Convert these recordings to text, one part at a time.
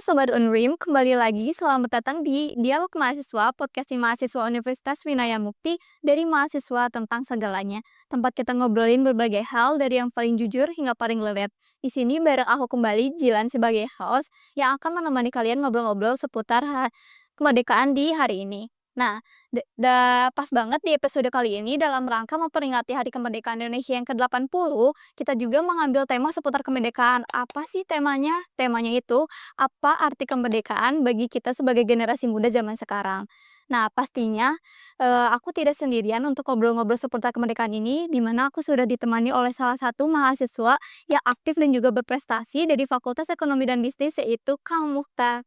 Sobat Unrim, kembali lagi selamat datang di Dialog Mahasiswa, podcasting mahasiswa Universitas Winaya Mukti dari mahasiswa tentang segalanya. Tempat kita ngobrolin berbagai hal dari yang paling jujur hingga paling lelet. Di sini bareng aku kembali, Jilan sebagai host yang akan menemani kalian ngobrol-ngobrol seputar kemerdekaan di hari ini. Nah, pas banget di episode kali ini dalam rangka memperingati Hari Kemerdekaan Indonesia yang ke-80, kita juga mengambil tema seputar kemerdekaan. Apa sih temanya? Temanya itu apa arti kemerdekaan bagi kita sebagai generasi muda zaman sekarang. Nah, pastinya aku tidak sendirian untuk ngobrol-ngobrol seputar kemerdekaan ini, di mana aku sudah ditemani oleh salah satu mahasiswa yang aktif dan juga berprestasi dari Fakultas Ekonomi dan Bisnis, yaitu Kang Mukhtar.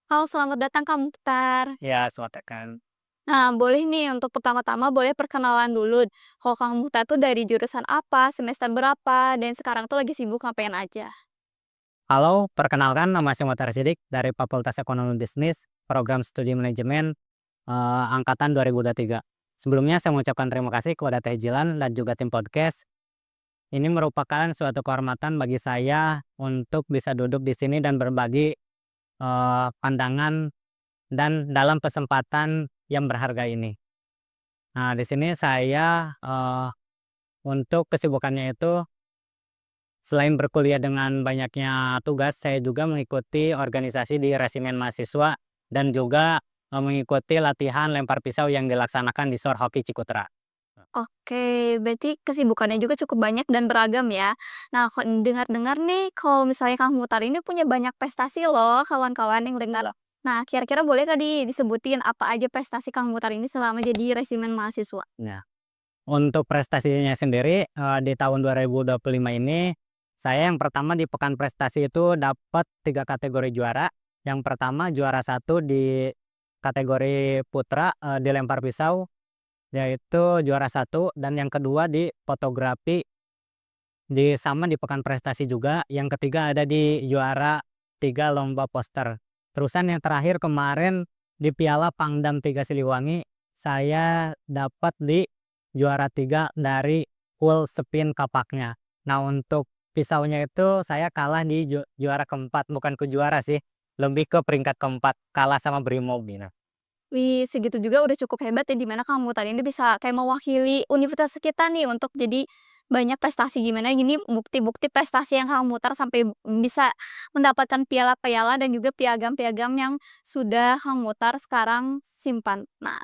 Halo, selamat datang Kang Mukhtar. Ya, silakan. Nah, boleh nih untuk pertama-tama boleh perkenalan dulu. Kalau Kang Mukhtar tuh dari jurusan apa, semester berapa, dan sekarang tuh lagi sibuk ngapain aja? Halo, perkenalkan nama saya Muhammad Sidik dari Fakultas Ekonomi Bisnis, Program Studi Manajemen, angkatan 2023. Sebelumnya saya mengucapkan terima kasih kepada Teh Jilan dan juga tim podcast. Ini merupakan suatu kehormatan bagi saya untuk bisa duduk di sini dan berbagi pandangan dan dalam kesempatan yang berharga ini. Nah, di sini saya untuk kesibukannya itu selain berkuliah dengan banyaknya tugas, saya juga mengikuti organisasi di resimen mahasiswa dan juga mengikuti latihan lempar pisau yang dilaksanakan di SOR Hoki Cikutra. Oke, berarti kesibukannya juga cukup banyak dan beragam ya. Nah, kok dengar-dengar nih kalau misalnya Kang Mukhtar ini punya banyak prestasi loh, kawan-kawan yang dengar. Nah, kira-kira boleh tadi disebutin apa aja prestasi Kang Mukhtar ini selama jadi resimen mahasiswa? Nah, untuk prestasinya sendiri di tahun 2025 ini, saya yang pertama di Pekan Prestasi itu dapat 3 kategori juara. Yang pertama juara satu di kategori putra di lempar pisau, yaitu juara satu, dan yang kedua di fotografi sama di Pekan Prestasi juga, yang ketiga ada di juara 3 lomba poster. Terusan yang terakhir kemarin di Piala Pangdam 3 Siliwangi, saya dapat di juara 3 dari full spin kapaknya. Nah, untuk pisaunya itu saya kalah di juara keempat, bukan ke juara sih, lebih ke peringkat keempat, kalah sama Brimob gitu. Wih, segitu juga udah cukup hebat ya, dimana kamu tadi ini bisa kayak mewakili universitas kita nih untuk jadi banyak prestasi. Gimana gini bukti-bukti prestasi yang kamu mutar sampai bisa mendapatkan piala-piala dan juga piagam-piagam yang sudah kamu mutar sekarang simpan. Nah,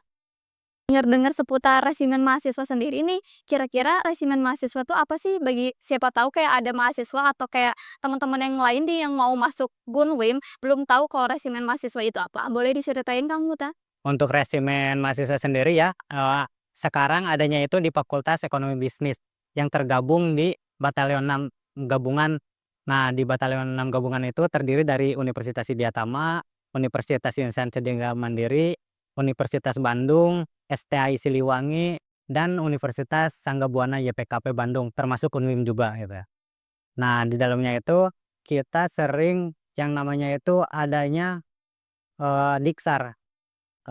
dengar-dengar seputar resimen mahasiswa sendiri nih, kira-kira resimen mahasiswa tuh apa sih? Bagi siapa tahu kayak ada mahasiswa atau kayak teman-teman yang lain nih yang mau masuk Gunwim, belum tahu kalau resimen mahasiswa itu apa. Boleh diceritain kamu, Ta? Untuk resimen mahasiswa sendiri ya, sekarang adanya itu di Fakultas Ekonomi Bisnis yang tergabung di Batalion 6 Gabungan. Nah, di Batalion 6 Gabungan itu terdiri dari Universitas Idiatama, Universitas Indonesia Cendera Mandiri, Universitas Bandung, STI Siliwangi, dan Universitas Sangga Buana YPKP Bandung, termasuk UNWIM juga gitu ya. Nah, di dalamnya itu kita sering yang namanya itu adanya Diksar.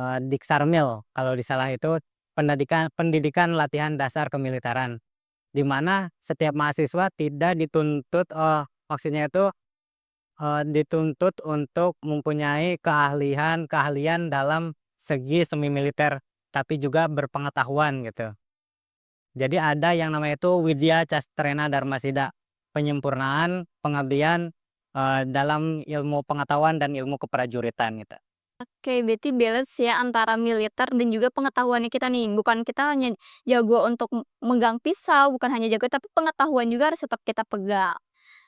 Diksaramil kalau di salah itu pendidikan pendidikan latihan dasar kemiliteran, di mana setiap mahasiswa tidak dituntut, maksudnya itu, dituntut untuk mempunyai keahlian dalam segi semi militer, tapi juga berpengetahuan gitu. Jadi ada yang namanya itu Widya Castrena Dharmasida, penyempurnaan pengabdian, dalam ilmu pengetahuan dan ilmu keprajuritan gitu. Oke, berarti balance ya antara militer dan juga pengetahuannya kita nih. Bukan kita hanya jago untuk megang pisau, bukan hanya jago, tapi pengetahuan juga harus tetap kita pegang.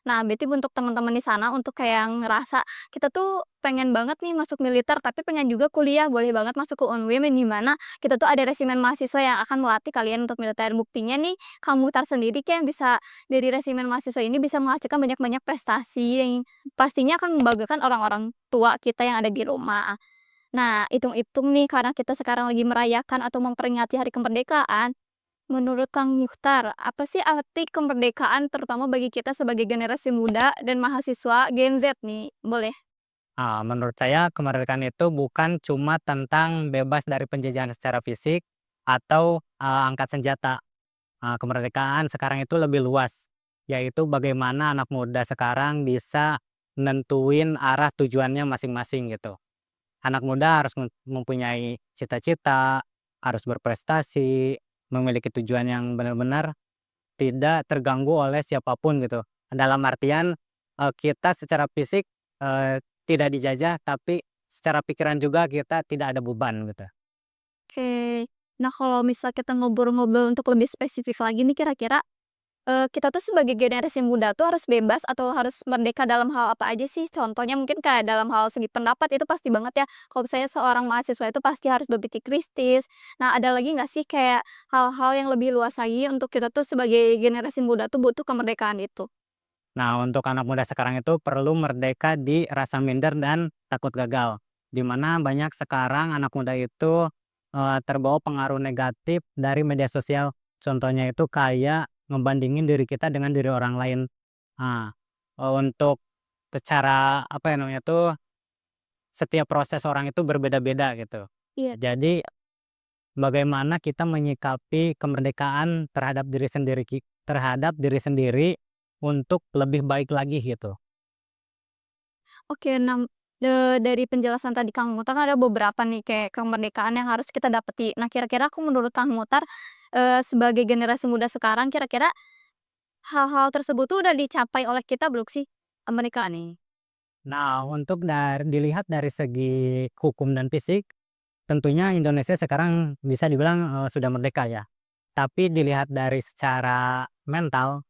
Nah, berarti untuk teman-teman di sana untuk kayak ngerasa kita tuh pengen banget nih masuk militer, tapi pengen juga kuliah, boleh banget masuk ke UNWIM yang di mana kita tuh ada resimen mahasiswa yang akan melatih kalian untuk militer. Buktinya nih, kamu tar sendiri kan bisa dari resimen mahasiswa ini bisa menghasilkan banyak-banyak prestasi yang pastinya akan membanggakan orang-orang tua kita yang ada di rumah. Nah, hitung-hitung nih karena kita sekarang lagi merayakan atau memperingati Hari Kemerdekaan, menurut Kang Mukhtar, apa sih arti kemerdekaan terutama bagi kita sebagai generasi muda dan mahasiswa Gen Z nih? Boleh? Menurut saya kemerdekaan itu bukan cuma tentang bebas dari penjajahan secara fisik atau, angkat senjata. Kemerdekaan sekarang itu lebih luas, yaitu bagaimana anak muda sekarang bisa nentuin arah tujuannya masing-masing gitu. Anak muda harus mempunyai cita-cita, harus berprestasi, memiliki tujuan yang benar-benar tidak terganggu oleh siapapun gitu. Dalam artian, kita secara fisik, tidak dijajah, tapi secara pikiran juga kita tidak ada beban gitu. Oke. Nah, kalau misal kita ngobrol-ngobrol untuk lebih spesifik lagi nih kira-kira, kita tuh sebagai generasi muda tuh harus bebas atau harus merdeka dalam hal apa aja sih? Contohnya mungkin kayak dalam hal segi pendapat itu pasti banget ya, kalau misalnya seorang mahasiswa itu pasti harus berpikir kritis. Nah, ada lagi nggak sih kayak hal-hal yang lebih luas lagi untuk kita tuh sebagai generasi muda tuh butuh kemerdekaan itu? Nah, untuk anak muda sekarang itu perlu merdeka di rasa minder dan takut gagal. Di mana banyak sekarang anak muda itu, terbawa pengaruh negatif dari media sosial. Contohnya itu kayak ngebandingin diri kita dengan diri orang lain. Nah, untuk secara apa ya namanya tuh, setiap proses orang itu berbeda-beda gitu. Iya. Jadi bagaimana kita menyikapi kemerdekaan terhadap diri sendiri untuk lebih baik lagi gitu. Oke, nah, dari penjelasan tadi Kang Mutar kan ada beberapa nih kayak kemerdekaan yang harus kita dapati. Nah, kira-kira menurut Kang Mutar, sebagai generasi muda sekarang kira-kira hal-hal tersebut tuh udah dicapai oleh kita belum sih, kemerdekaan nih? Nah, untuk dilihat dari segi hukum dan fisik, tentunya Indonesia sekarang bisa dibilang, sudah merdeka ya. Tapi dilihat dari secara mental,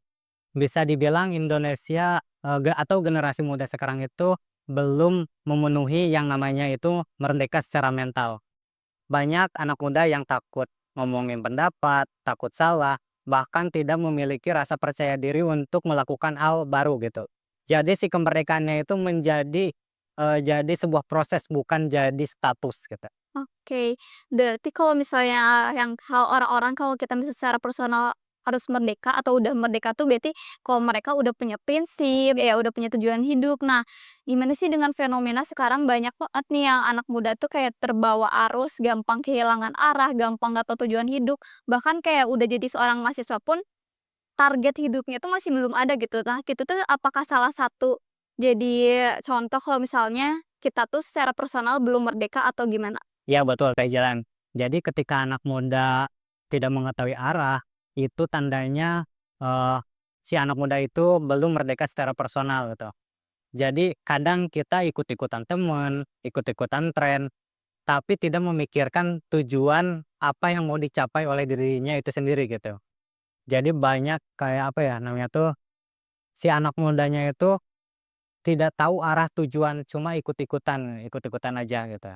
bisa dibilang Indonesia, atau generasi muda sekarang itu belum memenuhi yang namanya itu merdeka secara mental. Banyak anak muda yang takut ngomongin pendapat, takut salah, bahkan tidak memiliki rasa percaya diri untuk melakukan hal baru gitu. Jadi si kemerdekaannya itu jadi sebuah proses bukan jadi status gitu. Oke, berarti kalau misalnya yang hal orang-orang kalau kita misalnya secara personal harus merdeka atau udah merdeka tuh berarti kalau mereka udah punya prinsip, ya udah punya tujuan hidup. Nah, gimana sih dengan fenomena sekarang banyak banget nih yang anak muda tuh kayak terbawa arus, gampang kehilangan arah, gampang nggak tahu tujuan hidup, bahkan kayak udah jadi seorang mahasiswa pun target hidupnya tuh masih belum ada gitu. Nah, gitu tuh apakah salah satu jadi contoh kalau misalnya kita tuh secara personal belum merdeka atau gimana? Ya betul, kayak jalan. Jadi ketika anak muda tidak mengetahui arah, itu tandanya, eee, si anak muda itu belum merdeka secara personal gitu. Jadi kadang kita ikut-ikutan temen, ikut-ikutan tren, tapi tidak memikirkan tujuan apa yang mau dicapai oleh dirinya itu sendiri gitu. Jadi banyak kayak apa ya namanya tuh, si anak mudanya itu tidak tahu arah tujuan, cuma ikut-ikutan aja gitu.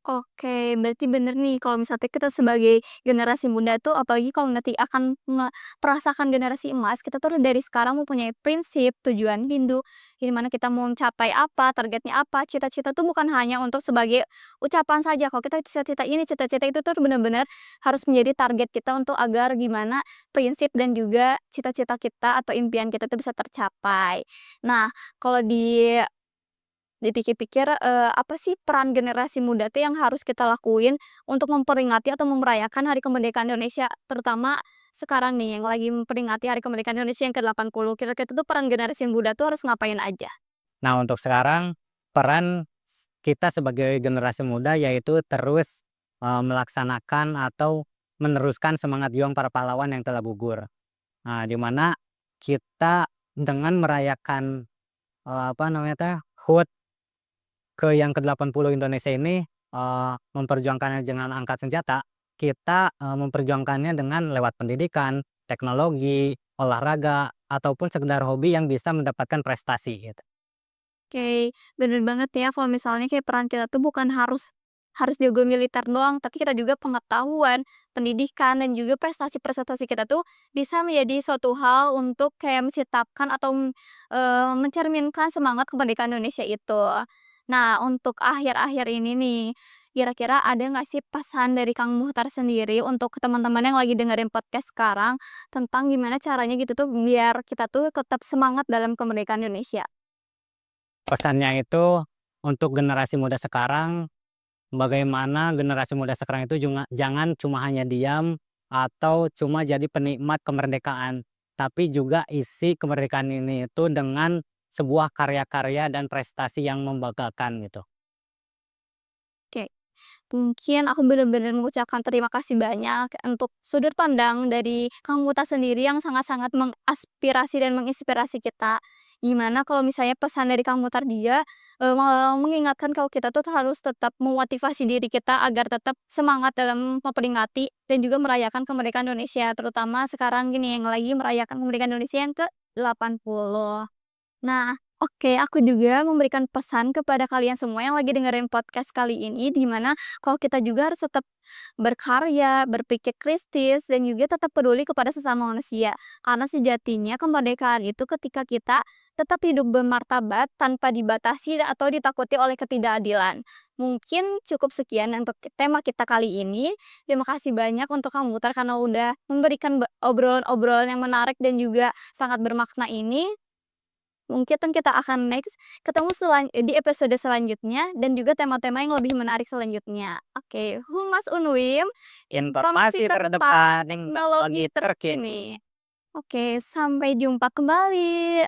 Oke, berarti bener nih kalau misalnya kita sebagai generasi muda tuh apalagi kalau nanti akan merasakan generasi emas, kita tuh dari sekarang mempunyai prinsip, tujuan hidup, di mana kita mau mencapai apa, targetnya apa, cita-cita tuh bukan hanya untuk sebagai ucapan saja. Kalau kita cita-cita ini, cita-cita itu tuh benar-benar harus menjadi target kita untuk agar gimana prinsip dan juga cita-cita kita atau impian kita tuh bisa tercapai. Nah, kalau dipikir-pikir, apa sih peran generasi muda tuh yang harus kita lakuin untuk memperingati atau merayakan Hari Kemerdekaan Indonesia? Terutama sekarang nih yang lagi memperingati Hari Kemerdekaan Indonesia yang ke-80. Kira-kira tuh peran generasi muda tuh harus ngapain aja? Nah untuk sekarang, peran kita sebagai generasi muda yaitu terus, melaksanakan atau meneruskan semangat juang para pahlawan yang telah gugur. Nah, di mana kita dengan merayakan, apa namanya teh, HUT yang ke-80 Indonesia ini, memperjuangkannya dengan angkat senjata, kita, memperjuangkannya dengan lewat pendidikan, teknologi, olahraga, ataupun sekedar hobi yang bisa mendapatkan prestasi gitu. Oke, bener banget ya kalau misalnya kayak peran kita tuh bukan harus harus jago militer doang, tapi kita juga pengetahuan, pendidikan, dan juga prestasi-prestasi kita tuh bisa menjadi suatu hal untuk kayak menciptakan atau, mencerminkan semangat kemerdekaan Indonesia itu. Nah, untuk akhir-akhir ini nih, kira-kira ada nggak sih pesan dari Kang Muhtar sendiri untuk teman-teman yang lagi dengerin podcast sekarang, tentang gimana caranya gitu tuh biar kita tuh tetap semangat dalam kemerdekaan Indonesia? Pesannya itu untuk generasi muda sekarang, bagaimana generasi muda sekarang itu jangan cuma hanya diam atau cuma jadi penikmat kemerdekaan, tapi juga isi kemerdekaan ini itu dengan sebuah karya-karya dan prestasi yang membanggakan gitu. Oke. Mungkin aku benar-benar mengucapkan terima kasih banyak untuk sudut pandang dari Kang Muta sendiri yang sangat-sangat mengaspirasi dan menginspirasi kita. Gimana kalau misalnya pesan dari Kang Mutar dia, mengingatkan kalau kita tuh harus tetap memotivasi diri kita agar tetap semangat dalam memperingati dan juga merayakan kemerdekaan Indonesia, terutama sekarang gini yang lagi merayakan kemerdekaan Indonesia yang ke-80. Nah, oke, aku juga memberikan pesan kepada kalian semua yang lagi dengerin podcast kali ini, di mana kalau kita juga harus tetap berkarya, berpikir kritis, dan juga tetap peduli kepada sesama manusia. Karena sejatinya kemerdekaan itu ketika kita tetap hidup bermartabat tanpa dibatasi atau ditakuti oleh ketidakadilan. Mungkin cukup sekian untuk tema kita kali ini. Terima kasih banyak untuk kamu Mutar karena udah memberikan obrolan-obrolan yang menarik dan juga sangat bermakna ini. Mungkin kita akan next ketemu di episode selanjutnya dan juga tema-tema yang lebih menarik selanjutnya. Oke, Humas Unwim, informasi Informasi terdepan terdepan teknologi teknologi terkini. terkini. Oke, sampai jumpa kembali.